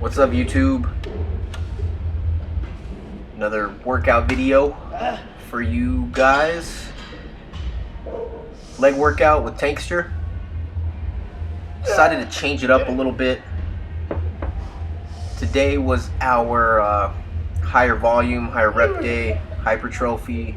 What's up, YouTube? Another workout video for you guys. Leg workout with Tankster. Decided to change it up a little bit. Today was our higher volume, higher rep day, hypertrophy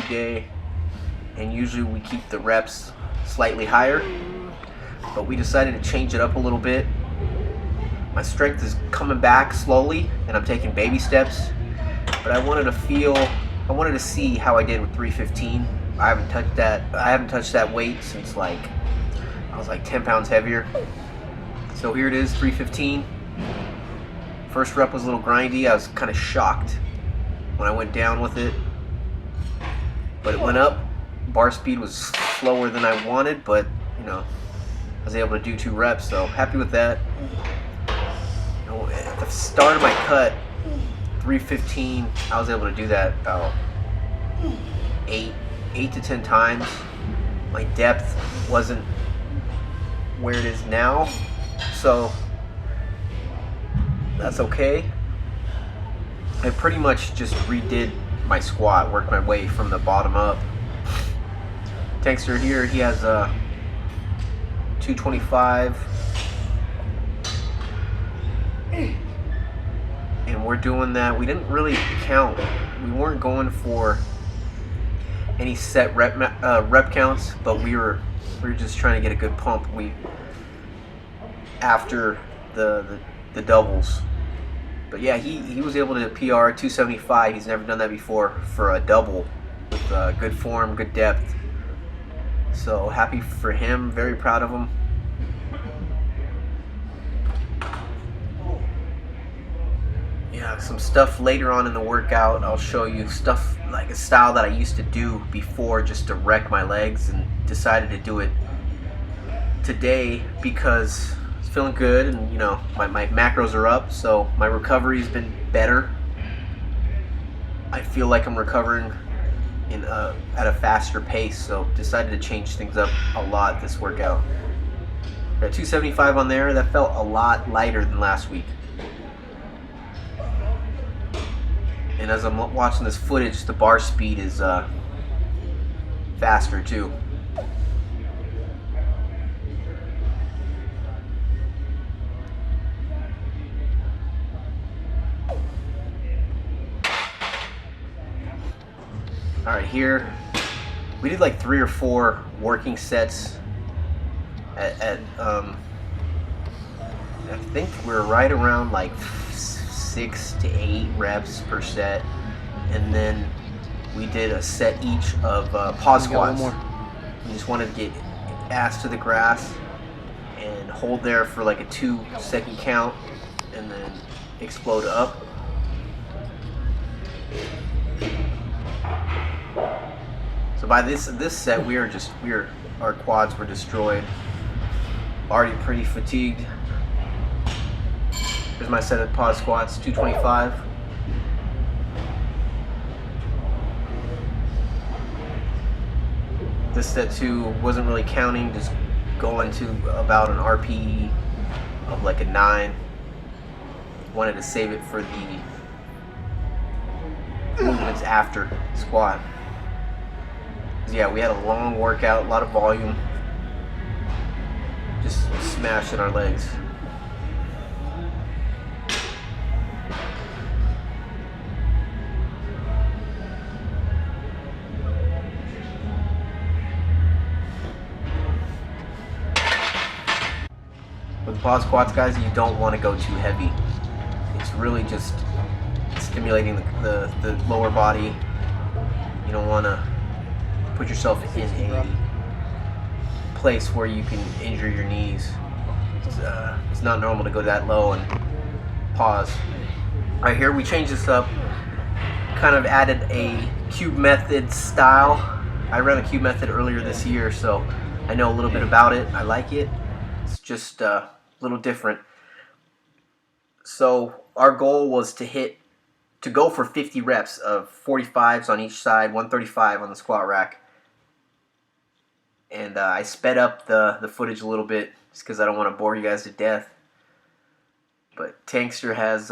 day, and usually we keep the reps slightly higher, but we decided to change it up a little bit. My strength is coming back slowly and I'm taking baby steps, but I wanted to see how I did with 315. I haven't touched that weight since I was 10 pounds heavier. So here it is, 315. First rep was a little grindy. I was kind of shocked when I went down with it, but it went up. Bar speed was slower than I wanted, but I was able to do 2 reps, so happy with that. At the start of my cut, 315, I was able to do that about 8 to 10 times. My depth wasn't where it is now, so that's okay. I pretty much just redid my squat, worked my way from the bottom up. Tankster here, he has a 225, and we're doing that. We didn't really count. We weren't going for any set rep counts, but we were just trying to get a good pump. After the doubles. But yeah, he was able to PR 275. He's never done that before for a double with good form, good depth. So happy for him, very proud of him. Yeah, some stuff later on in the workout. I'll show you stuff like a style that I used to do before just to wreck my legs, and decided to do it today because it's feeling good, and my macros are up, so my recovery's been better. I feel like I'm recovering at a faster pace, so decided to change things up a lot this workout. Got 275 on there. That felt a lot lighter than last week. And as I'm watching this footage, the bar speed is faster too. Alright, here we did like 3 or 4 working sets at I think we're right around like 6 to 8 reps per set, and then we did a set each of pause squats. We just wanted to get ass to the grass and hold there for like a 2-second count and then explode up. So by this set, our quads were destroyed. Already pretty fatigued. Here's my set of pause squats, 225. This set too wasn't really counting, just going to about an RPE of like a 9. Wanted to save it for the movements after squat. Yeah, we had a long workout, a lot of volume, just smashing our legs. With pause squats, guys, you don't want to go too heavy. It's really just stimulating the lower body. You don't want to put yourself in a place where you can injure your knees. It's not normal to go that low and pause. Alright, here we changed this up. Kind of added a cube method style. I ran a cube method earlier this year, so I know a little bit about it. I like it. It's just a little different. So our goal was to go for 50 reps of 45s on each side, 135 on the squat rack. And I sped up the footage a little bit just because I don't want to bore you guys to death. But Tankster has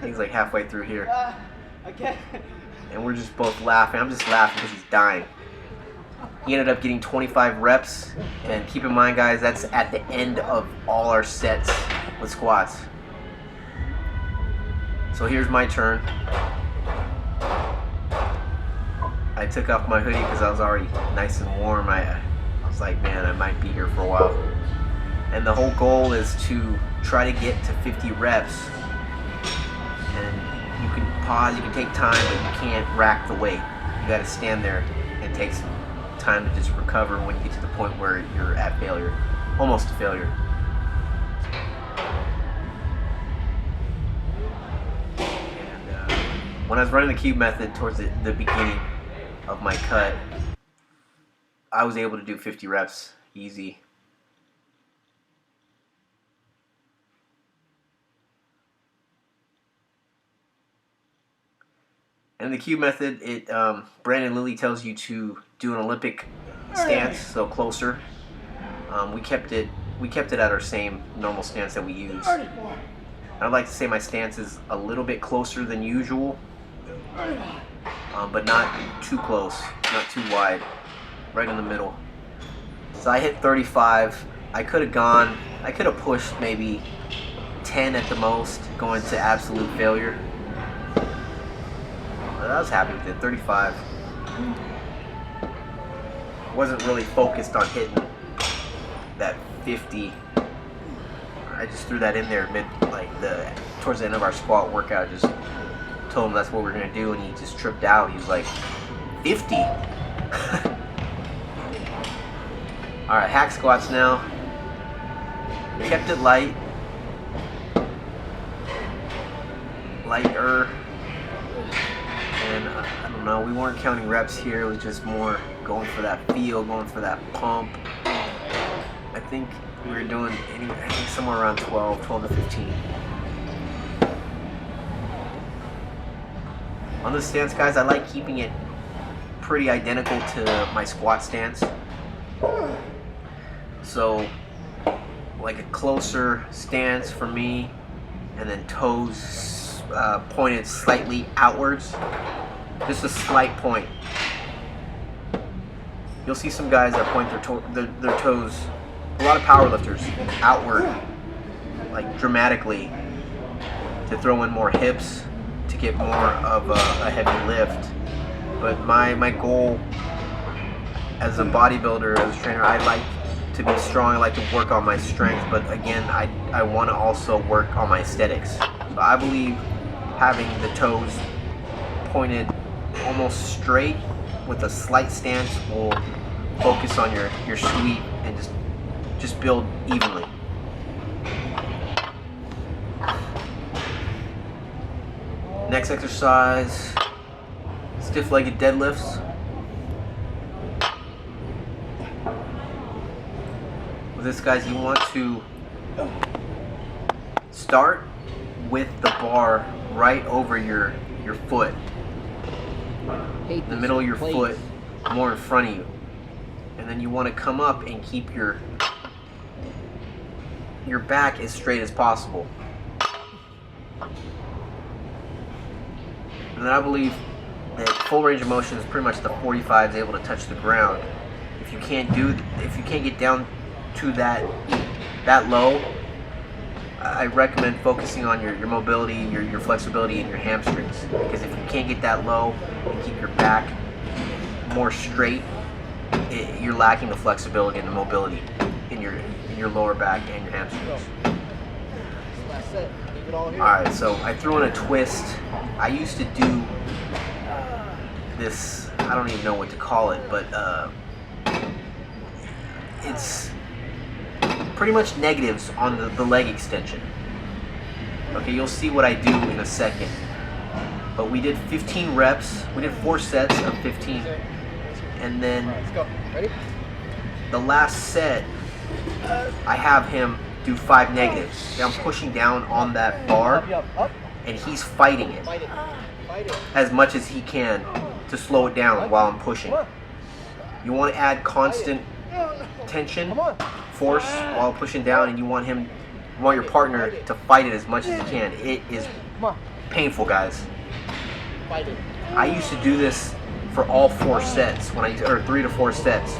he's like halfway through here. And we're just both laughing. I'm just laughing because he's dying. He ended up getting 25 reps. And keep in mind, guys, that's at the end of all our sets with squats. So here's my turn. I took off my hoodie because I was already nice and warm. I was like, man, I might be here for a while. And the whole goal is to try to get to 50 reps. And you can pause, you can take time, but you can't rack the weight. You got to stand there and take some time to just recover when you get to the point where you're at failure, almost to failure. And when I was running the cube method towards the beginning of my cut, I was able to do 50 reps easy. And in the cube method, Brandon Lilly tells you to do an Olympic stance, so closer. We kept it at our same normal stance that we use. I'd like to say my stance is a little bit closer than usual, but not too close, not too wide, right in the middle. So I hit 35. I could have pushed maybe 10 at the most, going to absolute failure. I was happy with it, 35. Wasn't really focused on hitting that 50. I just threw that in there towards the end of our squat workout. Just told him that's what we're gonna do, and he just tripped out. He was like, 50. All right, hack squats now. Kept it lighter. And I don't know, we weren't counting reps here. It was just more going for that feel, going for that pump. I think we were doing somewhere around 12 to 15. On this stance, guys, I like keeping it pretty identical to my squat stance. So, like a closer stance for me, and then toes pointed slightly outwards. Just a slight point. You'll see some guys that point their toes, a lot of power lifters, outward, like dramatically, to throw in more hips, to get more of a heavy lift. But my goal as a bodybuilder, as a trainer, I like to be strong. I like to work on my strength, but again, I want to also work on my aesthetics. So I believe having the toes pointed almost straight with a slight stance will focus on your sweep and just build evenly. Next exercise, stiff-legged deadlifts. With this, guys, you want to start with the bar right over your foot, in the middle of your foot, more in front of you, and then you want to come up and keep your back as straight as possible. And then I believe that full range of motion is pretty much the 45 is able to touch the ground. If you can't get down to that low, I recommend focusing on your mobility, your flexibility, and your hamstrings. Because if you can't get that low and keep your back more straight, you're lacking the flexibility and the mobility in your lower back and your hamstrings. Alright, so I threw in a twist. I used to do this, I don't even know what to call it, but it's pretty much negatives on the leg extension. Okay, you'll see what I do in a second. But we did 15 reps. We did 4 sets of 15. And then the last set, I have him do 5 negatives. I'm pushing down on that bar, and he's fighting it as much as he can to slow it down while I'm pushing. You want to add constant tension force while pushing down, and you want your partner to fight it as much as you can. It is painful, guys. I used to do this for all 4 sets, or 3 to 4 sets.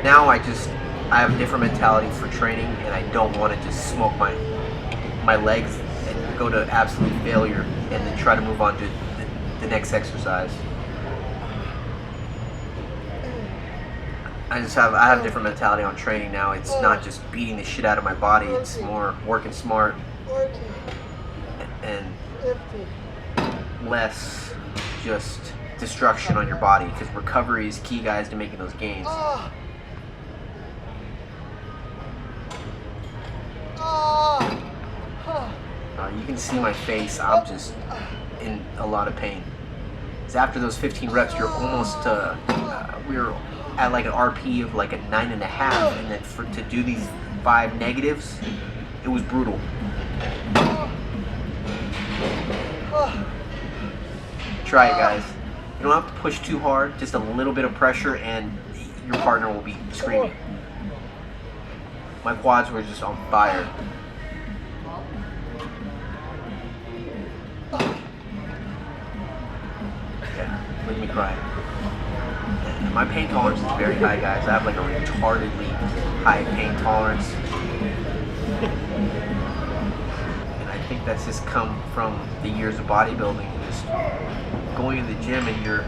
Now I have a different mentality for training, and I don't want to just smoke my legs and go to absolute failure and then try to move on to the next exercise. I have a different mentality on training now. It's not just beating the shit out of my body. It's more working smart and less just destruction on your body, because recovery is key, guys, to making those gains. You can see my face. I'm just in a lot of pain. Because after those 15 reps, you're almost we were at like an RP of like a 9.5, and then to do these 5 negatives, it was brutal. Try it, guys. You don't have to push too hard, just a little bit of pressure and your partner will be screaming. My quads were just on fire. Yeah, make me cry. My pain tolerance is very high, guys. I have like a retardedly high pain tolerance. And I think that's just come from the years of bodybuilding. Just going to the gym and your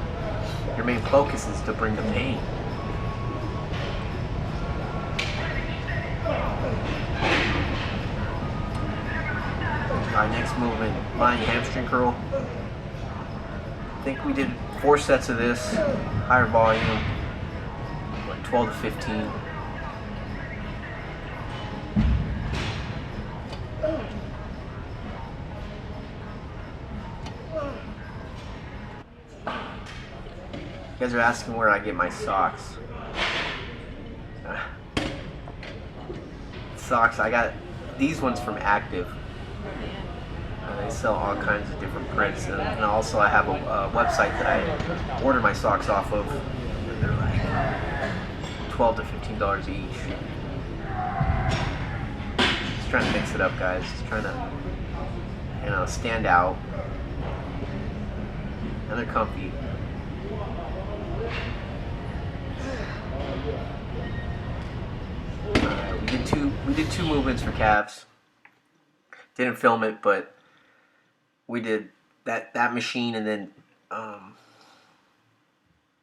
main focus is to bring the pain. Alright, next movement, lying hamstring curl. I think we did 4 sets of this, higher volume, like 12 to 15. You guys are asking where I get my socks. Socks, I got these ones from Active. They sell all kinds of different prints, and also I have a website that I order my socks off of. And they're like $12 to $15 each. Just trying to mix it up, guys. Just trying to, stand out. And they're comfy. We did two movements for calves. Didn't film it, but we did that machine and then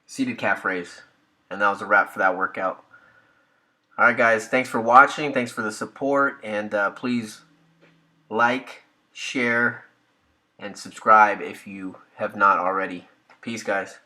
seated calf raise, and that was a wrap for that workout. Alright, guys, thanks for watching, thanks for the support, and please like, share, and subscribe if you have not already. Peace, guys.